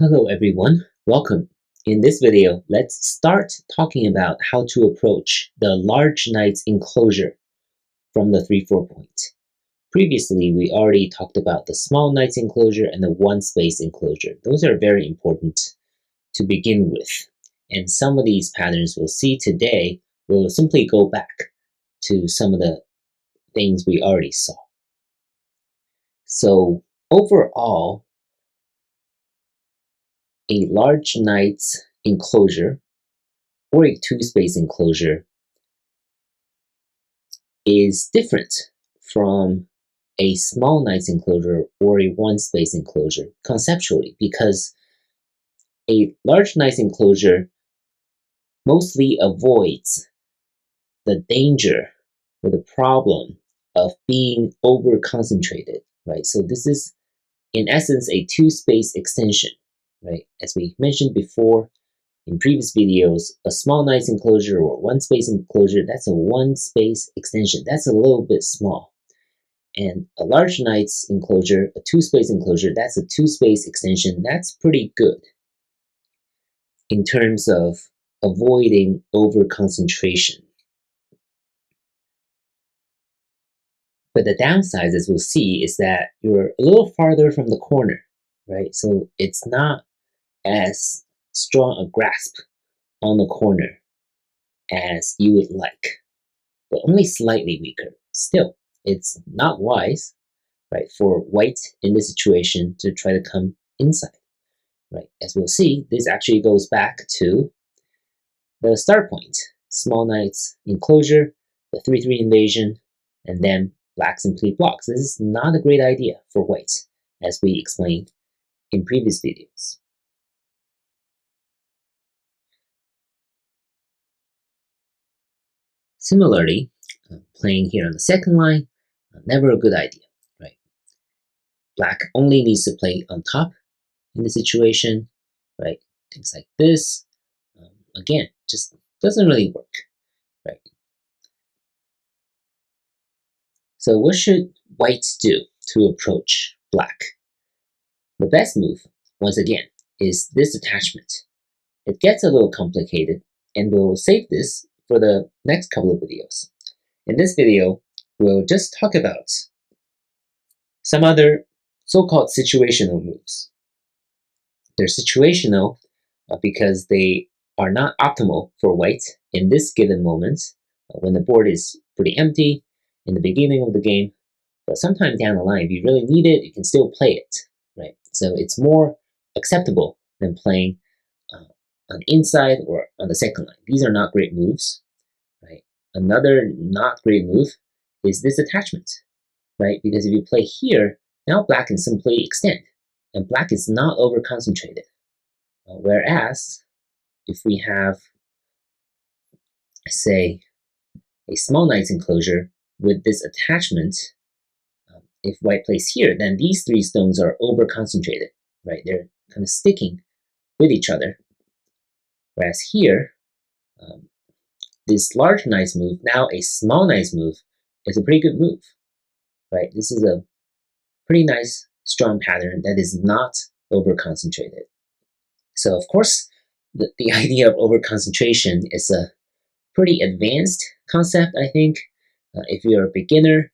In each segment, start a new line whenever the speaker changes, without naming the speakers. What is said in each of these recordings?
Hello everyone, welcome. In this video, let's start talking about how to approach the large knight's enclosure from the 3-4 point. Previously, we already talked about the small knight's enclosure and the one space enclosure. Those are very important to begin with. And some of these patterns we'll see today will simply go back to some of the things we already saw. So overall, a large knight's enclosure or a two-space enclosure is different from a small knight's enclosure or a one-space enclosure conceptually, because a large knight's enclosure mostly avoids the danger or the problem of being over-concentrated, right? So this is, in essence, a two-space extension, right? As we mentioned before, in previous videos, a small knight's enclosure or one space enclosure, that's a one space extension. That's a little bit small. And a large knight's enclosure, a two space enclosure, that's a two space extension. That's pretty good in terms of avoiding over concentration. But the downside, as we'll see, is that you're a little farther from the corner, right? So it's not as strong a grasp on the corner as you would like, but only slightly weaker. Still, it's not wise, right, for white in this situation to try to come inside, right? As we'll see, this actually goes back to the start point. Small knight's enclosure, the 3-3 invasion, and then black simply blocks. This is not a great idea for white, as we explained in previous videos. Similarly, playing here on the second line, never a good idea, right? Black only needs to play on top in the situation, right? Things like this, again, just doesn't really work, right? So what should whites do to approach black? The best move, once again, is this attachment. It gets a little complicated, and we'll save this for the next couple of videos. In this video, we'll just talk about some other so-called situational moves. They're situational because they are not optimal for white in this given moment when the board is pretty empty in the beginning of the game. But sometime down the line, if you really need it, you can still play it, right? So it's more acceptable than playing on inside or on the second line. These are not great moves, right? Another not great move is this attachment, right? Because if you play here, now black can simply extend, and black is not over concentrated. Whereas if we have, say, a small knight's enclosure with this attachment, if white plays here, then these three stones are over concentrated, right? They're kind of sticking with each other. Whereas here, this large knight's move, now a small knight's move, is a pretty good move, right? This is a pretty nice, strong pattern that is not over concentrated. So of course, the idea of over concentration is a pretty advanced concept, I think. If you're a beginner,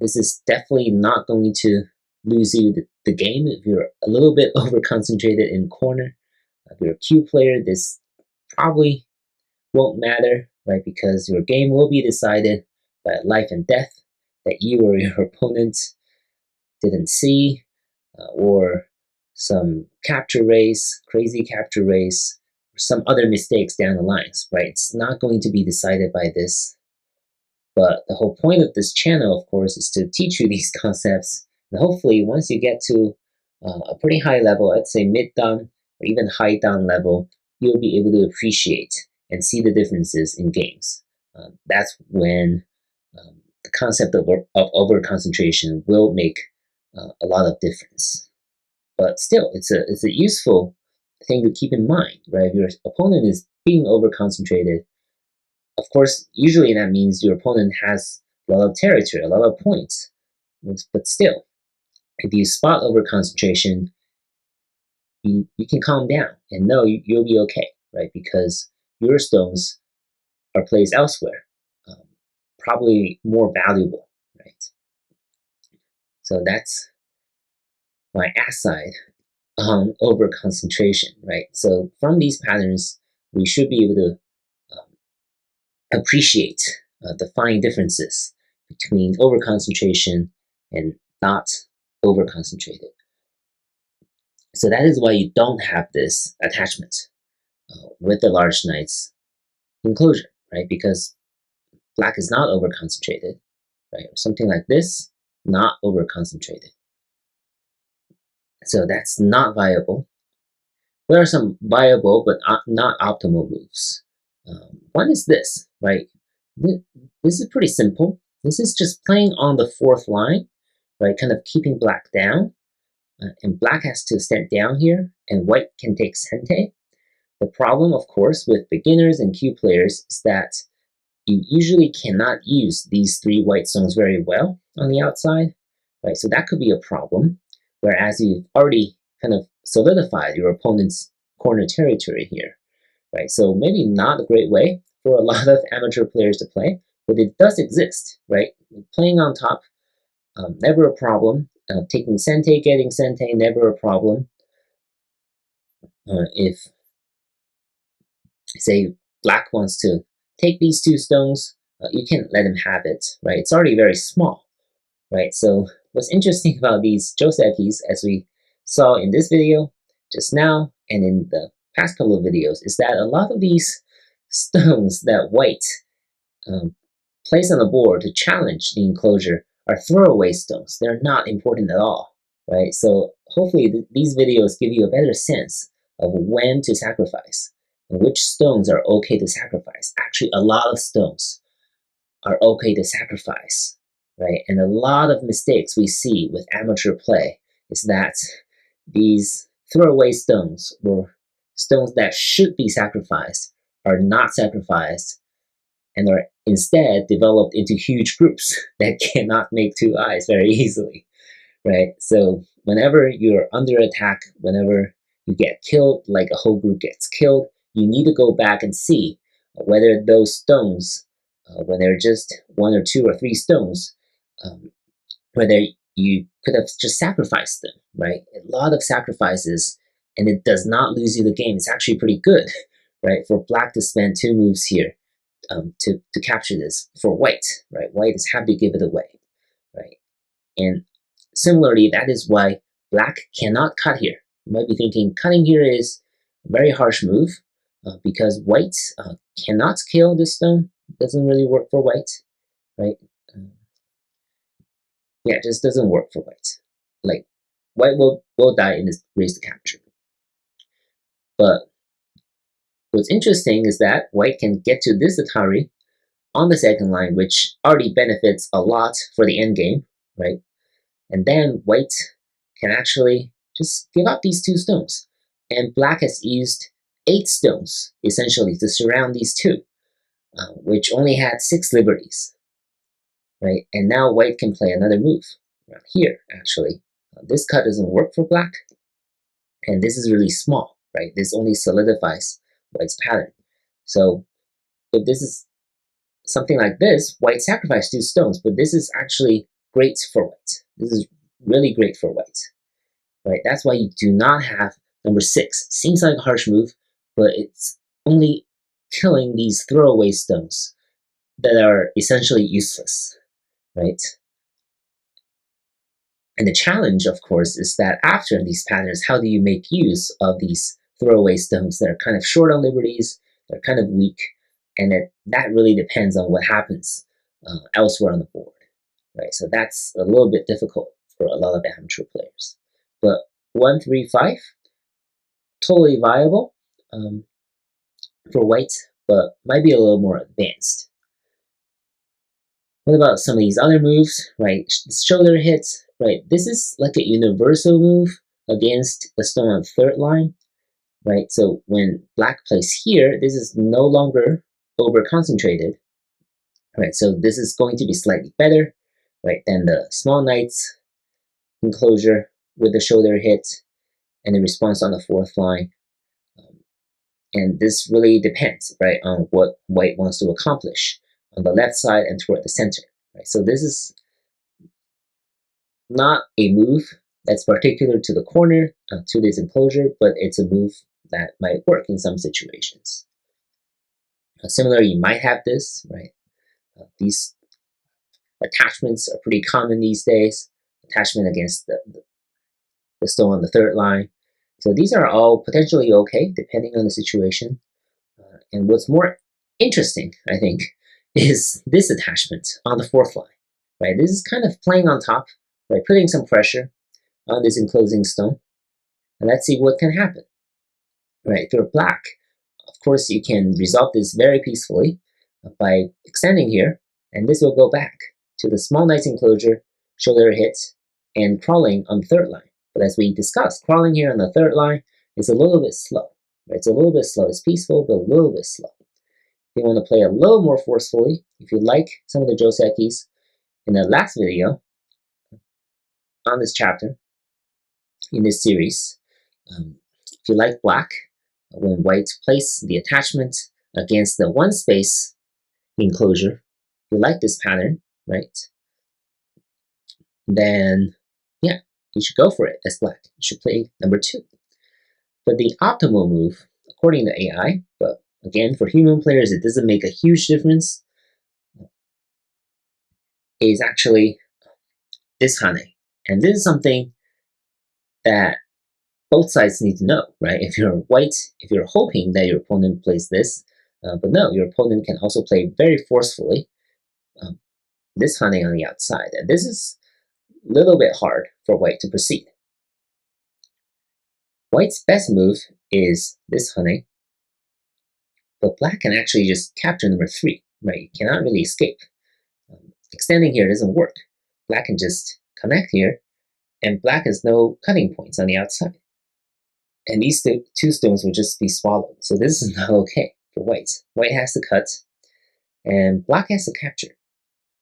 this is definitely not going to lose you the game if you're a little bit over concentrated in corner. If you're a Q player, this probably won't matter, right? Because your game will be decided by life and death that you or your opponent didn't see, or some capture race, crazy capture race, or some other mistakes down the lines, right? It's not going to be decided by this. But the whole point of this channel, of course, is to teach you these concepts. And hopefully, once you get to a pretty high level, I'd say mid-dan or even high-dan level, you'll be able to appreciate and see the differences in games. That's when the concept of over-concentration will make a lot of difference. But still, it's a useful thing to keep in mind, right? If your opponent is being over-concentrated, of course, usually that means your opponent has a lot of territory, a lot of points. But still, if you spot over concentration, you can calm down and know you'll be okay, right? Because your stones are placed elsewhere, um, probably more valuable, right? So that's my aside on over concentration, right? So from these patterns, we should be able to appreciate the fine differences between over concentration and not over concentrated. So that is why you don't have this attachment with the large knights enclosure, right? Because black is not over concentrated, right? Or something like this, not over concentrated. So that's not viable. There are some viable but not optimal moves. One is this, right? This is pretty simple. This is just playing on the fourth line, right? Kind of keeping black down. And black has to stand down here, and white can take sente. The problem, of course, with beginners and Q players is that you usually cannot use these three white stones very well on the outside, right? So that could be a problem, whereas you've already kind of solidified your opponent's corner territory here, right? So maybe not a great way for a lot of amateur players to play, but it does exist, right? Playing on top, never a problem. Taking sente, getting sente, never a problem. If, say, black wants to take these two stones, you can let him have it, right? It's already very small, right? So what's interesting about these Josekis, as we saw in this video just now and in the past couple of videos, is that a lot of these stones that white um, place on the board to challenge the enclosure are throwaway stones. They're not important at all, right? So hopefully these videos give you a better sense of when to sacrifice and which stones are okay to sacrifice. Actually, a lot of stones are okay to sacrifice, right? And a lot of mistakes we see with amateur play is that these throwaway stones, or stones that should be sacrificed, are not sacrificed and are instead developed into huge groups that cannot make two eyes very easily, right? So whenever you're under attack, whenever you get killed, like a whole group gets killed, you need to go back and see whether those stones, when they're just one or two or three stones, whether you could have just sacrificed them, right? A lot of sacrifices, and it does not lose you the game. It's actually pretty good, right? For black to spend two moves here to capture this for white, right? White is happy to give it away, right? And similarly, that is why black cannot cut here. You might be thinking cutting here is a very harsh move because white cannot kill this stone. It doesn't really work for white, right? Yeah, it just doesn't work for white. Like, white will die in this race to capture. But what's interesting is that white can get to this Atari on the second line, which already benefits a lot for the end game, right? And then white can actually just give up these two stones. And black has used 8 stones, essentially, to surround these two, which only had 6 liberties, right? And now white can play another move around here, actually. This cut doesn't work for black, and this is really small, right? This only solidifies white's pattern. So if this is something like this, white sacrificed 2 stones, but this is actually great for white. This is really great for white, right? That's why you do not have number 6. Seems like a harsh move, but it's only killing these throwaway stones that are essentially useless, right? And the challenge, of course, is that after these patterns, how do you make use of these throwaway stones that are kind of short on liberties, they're kind of weak, and that really depends on what happens elsewhere on the board, right? So that's a little bit difficult for a lot of amateur players. But 1, 3, 5, totally viable for white, but might be a little more advanced. What about some of these other moves, right? Shoulder hits, right? This is like a universal move against the stone on third line, right? So when black plays here, this is no longer over concentrated, right? So this is going to be slightly better, right, than the small knight's enclosure with the shoulder hit. and the response on the fourth line. And this really depends, right, on what white wants to accomplish on the left side and toward the center. Right? So this is not a move that's particular to the corner, to this enclosure, but it's a move that might work in some situations. Similarly, you might have this, right? These attachments are pretty common these days. Attachment against the stone on the third line. So these are all potentially okay, depending on the situation. And what's more interesting, I think, is this attachment on the fourth line. Right? This is kind of playing on top, right? Putting some pressure on this enclosing stone. And let's see what can happen. Right? If you're black, of course, you can resolve this very peacefully by extending here, and this will go back to the small knight's enclosure, shoulder hit, and crawling on the third line. But as we discussed, crawling here on the third line is a little bit slow. Right? It's a little bit slow. It's peaceful, but a little bit slow. If you want to play a little more forcefully, if you like some of the Josekis in the last video on this chapter, in this series, if you like black, when white place the attachment against the one space enclosure, if you like this pattern, right, then yeah, you should go for it as black. You should play number 2. But the optimal move, according to AI, but again, for human players, it doesn't make a huge difference, is actually this Hane. And this is something that both sides need to know, right? If you're white, if you're hoping that your opponent plays this, but no, your opponent can also play very forcefully this Hane on the outside. And this is a little bit hard for white to proceed. White's best move is this Hane, but black can actually just capture number 3, right? You cannot really escape. Extending here doesn't work. Black can just connect here, and black has no cutting points on the outside. And these two stones will just be swallowed. So this is not okay for white. White has to cut, and black has to capture.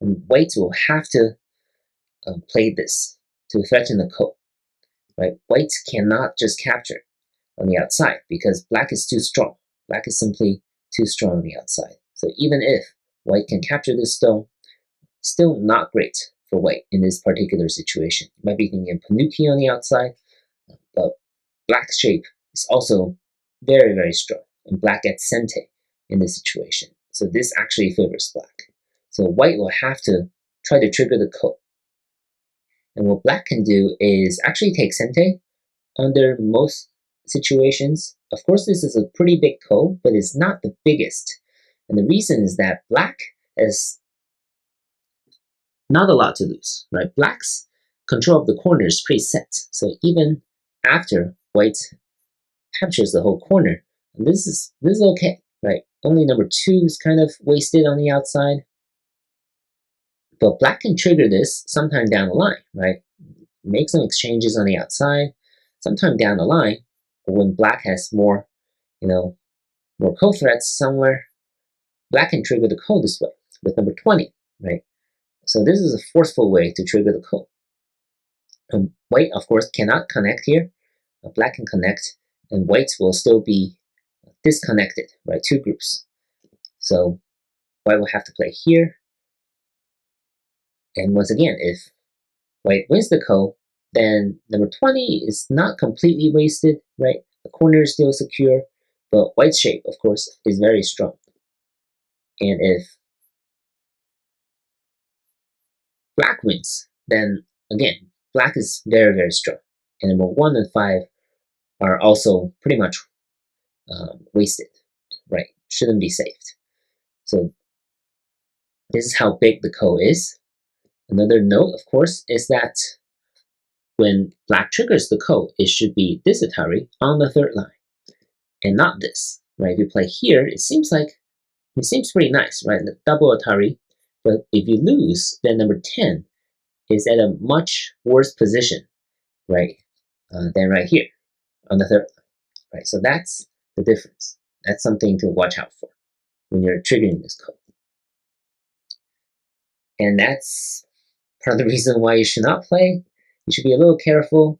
And white will have to play this to threaten the coat. Right? White cannot just capture on the outside because black is too strong. Black is simply too strong on the outside. So even if white can capture this stone, still not great for white in this particular situation. You might be thinking Panuki on the outside, but black's shape is also very, very strong, and black gets sente in this situation. So this actually favors black. So white will have to try to trigger the ko. And what black can do is actually take sente under most situations. Of course, this is a pretty big ko, but it's not the biggest. And the reason is that black has not a lot to lose, right? Black's control of the corner is pretty set. So even after white captures the whole corner, this is okay, right? Only number 2 is kind of wasted on the outside. But black can trigger this sometime down the line, right? Make some exchanges on the outside, sometime down the line, when black has more, more co-threats somewhere, black can trigger the ko this way with number 20, right? So this is a forceful way to trigger the ko. White, of course, cannot connect here. Black can connect, and white will still be disconnected, right? 2 groups. So white will have to play here. And once again, if white wins the ko, then number 20 is not completely wasted, right? The corner is still secure, but white's shape, of course, is very strong. And if black wins, then again, black is very, very strong. And number 1 and 5 are also pretty much wasted, right? Shouldn't be saved. So this is how big the ko is. Another note, of course, is that when black triggers the ko, it should be this Atari on the 3rd line, and not this, right? If you play here, it seems pretty nice, right? The double Atari, but if you lose, then number 10 is at a much worse position, right, than right here on the 3rd line, right? So that's the difference. That's something to watch out for when you're triggering this ko. And that's part of the reason why you should not play. You should be a little careful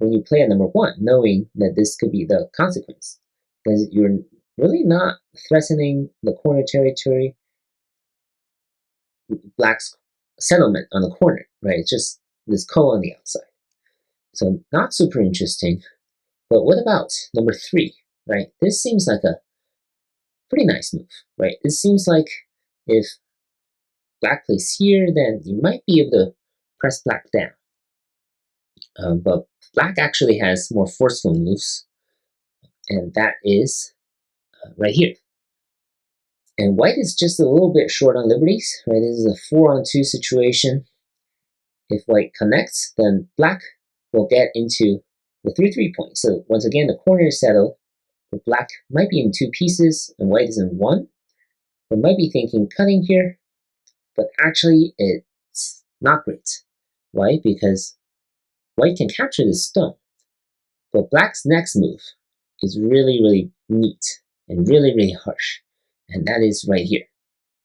when you play at number 1, knowing that this could be the consequence. Because you're really not threatening the corner territory, black's settlement on the corner, right? It's just this ko on the outside. So not super interesting. But what about number 3, right? This seems like a pretty nice move, right? This seems like if black plays here, then you might be able to press black down. But black actually has more forceful moves, and that is right here. And white is just a little bit short on liberties, right? This is a 4-on-2 situation. If white connects, then black will get into the 3-3 point. So once again, the corner is settled. But black might be in 2 pieces, and white is in 1. We might be thinking cutting here, but actually it's not great. Why? Because white can capture this stone. But black's next move is really, really neat and really, really harsh. And that is right here.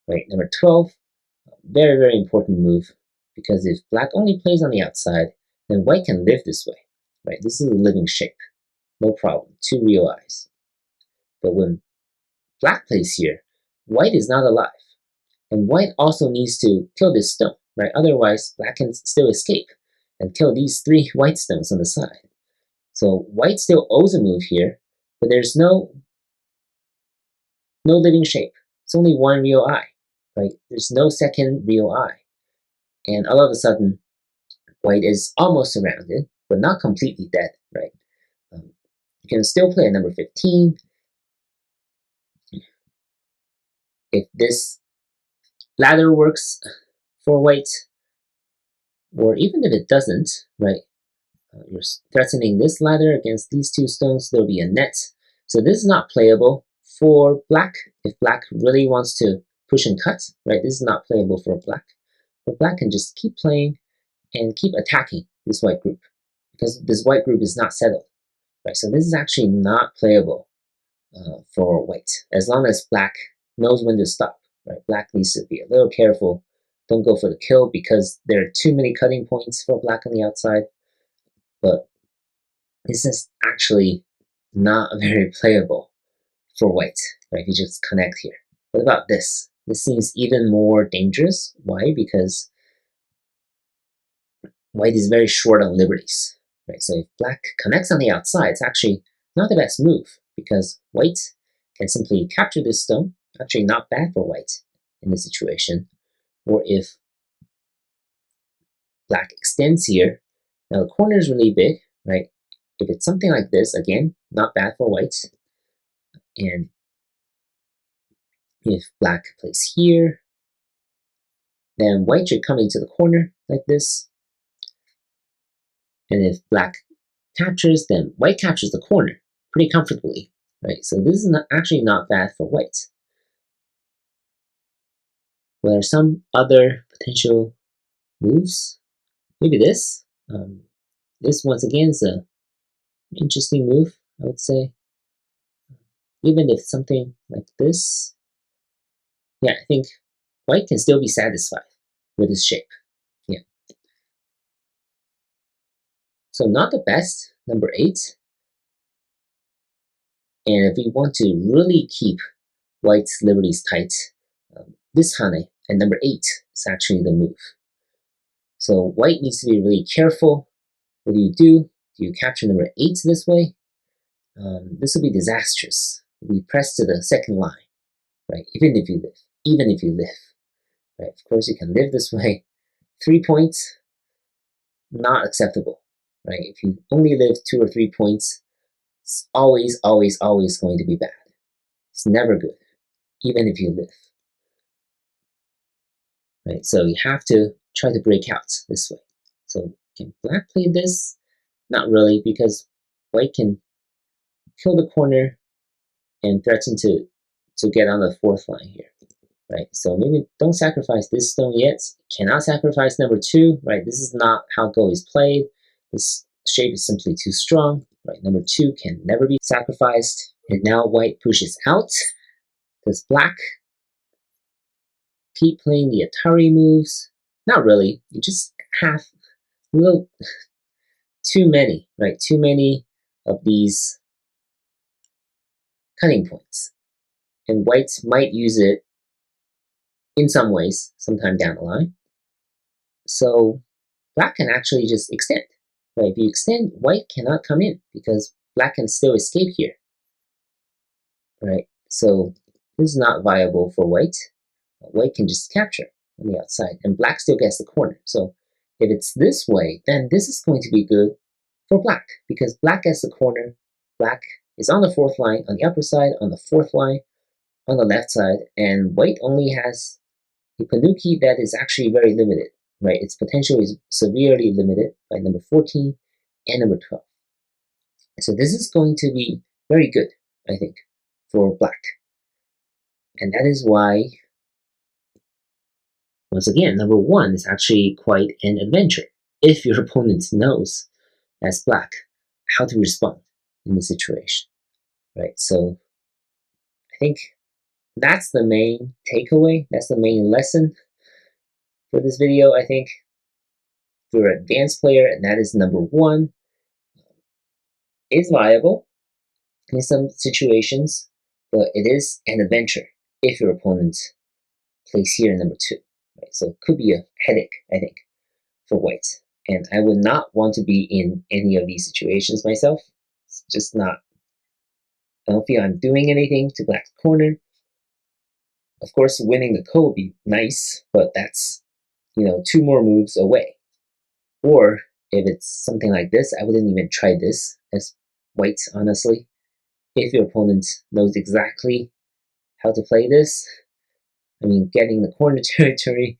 Right, number 12, very, very important move, because if black only plays on the outside, then white can live this way. Right, this is a living shape. No problem, 2 real eyes. But when black plays here, white is not alive. And white also needs to kill this stone, right? Otherwise, black can still escape and kill these 3 white stones on the side. So white still owes a move here, but there's no living shape. It's only 1 real eye, right? There's no second real eye. And all of a sudden, white is almost surrounded, but not completely dead, right? You can still play at number 15. If this ladder works for white, or even if it doesn't, right? You're threatening this ladder against these 2 stones, there'll be a net. So this is not playable for black. If black really wants to push and cut, right? This is not playable for black. But black can just keep playing and keep attacking this white group, because this white group is not settled, right? So this is actually not playable for white, as long as black knows when to stop, right? Black needs to be a little careful. Don't go for the kill, because there are too many cutting points for black on the outside. But this is actually not very playable for white, right? If you just connect here. What about this? This seems even more dangerous. Why? Because white is very short on liberties, right? So if black connects on the outside, it's actually not the best move, because white can simply capture this stone. Actually not bad for white in this situation. Or if black extends here, now the corner is really big, right? If it's something like this, again, not bad for white. And if black plays here, then white should come into the corner like this. And if black captures, then white captures the corner pretty comfortably, right? So this is actually not bad for white. Well, there are some other potential moves. Maybe this. This, once again, is an interesting move, I would say. Even if something like this, yeah, I think white can still be satisfied with this shape. Yeah. So not the best, number 8. And if we want to really keep white's liberties tight, this hane at number 8 is actually the move. So white needs to be really careful. What do? Do you capture number 8 this way? This will be disastrous. We press to the second line, right? Even if you live, right? Of course, you can live this way. 3 points, not acceptable, right? If you only live 2 or 3 points, it's always, always, always going to be bad. It's never good, even if you live, right? So you have to try to break out this way. So can black play this? Not really, because white can kill the corner and threaten to get on the 4th line here, right? So maybe don't sacrifice this stone yet. Cannot sacrifice number 2, right? This is not how Go is played. This shape is simply too strong, right? Number 2 can never be sacrificed. And now white pushes out. Does black keep playing the Atari moves? Not really. You just have a little too many, right? Too many of these cutting points. And white might use it in some ways sometime down the line. So black can actually just extend, right? If you extend, white cannot come in because black can still escape here, right? So this is not viable for white. White can just capture on the outside, and black still gets the corner. So if it's this way, then this is going to be good for black because black gets the corner. Black is on the fourth line, on the upper side, on the fourth line, on the left side, and white only has a Panuki that is actually very limited, right? Its potential is severely limited by number 14 and number 12. So this is going to be very good, I think, for black. And that is why, once again, number 1 is actually quite an adventure if your opponent knows, as black, how to respond in the situation, right? So I think that's the main takeaway, that's the main lesson for this video, I think. If you're an advanced player, and that is number 1, is viable in some situations, but it is an adventure if your opponent plays here in number 2. Right? So it could be a headache, I think, for white. And I would not want to be in any of these situations myself. It's just not, I don't feel I'm doing anything to black's corner. Of course, winning the ko would be nice, but that's, 2 more moves away. Or if it's something like this, I wouldn't even try this as white, honestly. If your opponent knows exactly how to play this, I mean, getting the corner territory,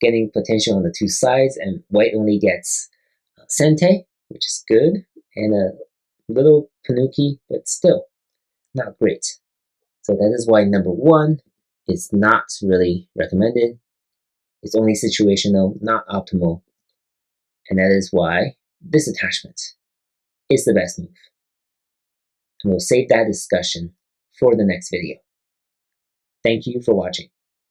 getting potential on the 2 sides, and white only gets Sente, which is good, and a little Panuki, but still not great. So that is why number 1 is not really recommended. It's only situational, not optimal, and that is why this attachment is the best move. And we'll save that discussion for the next video. Thank you for watching.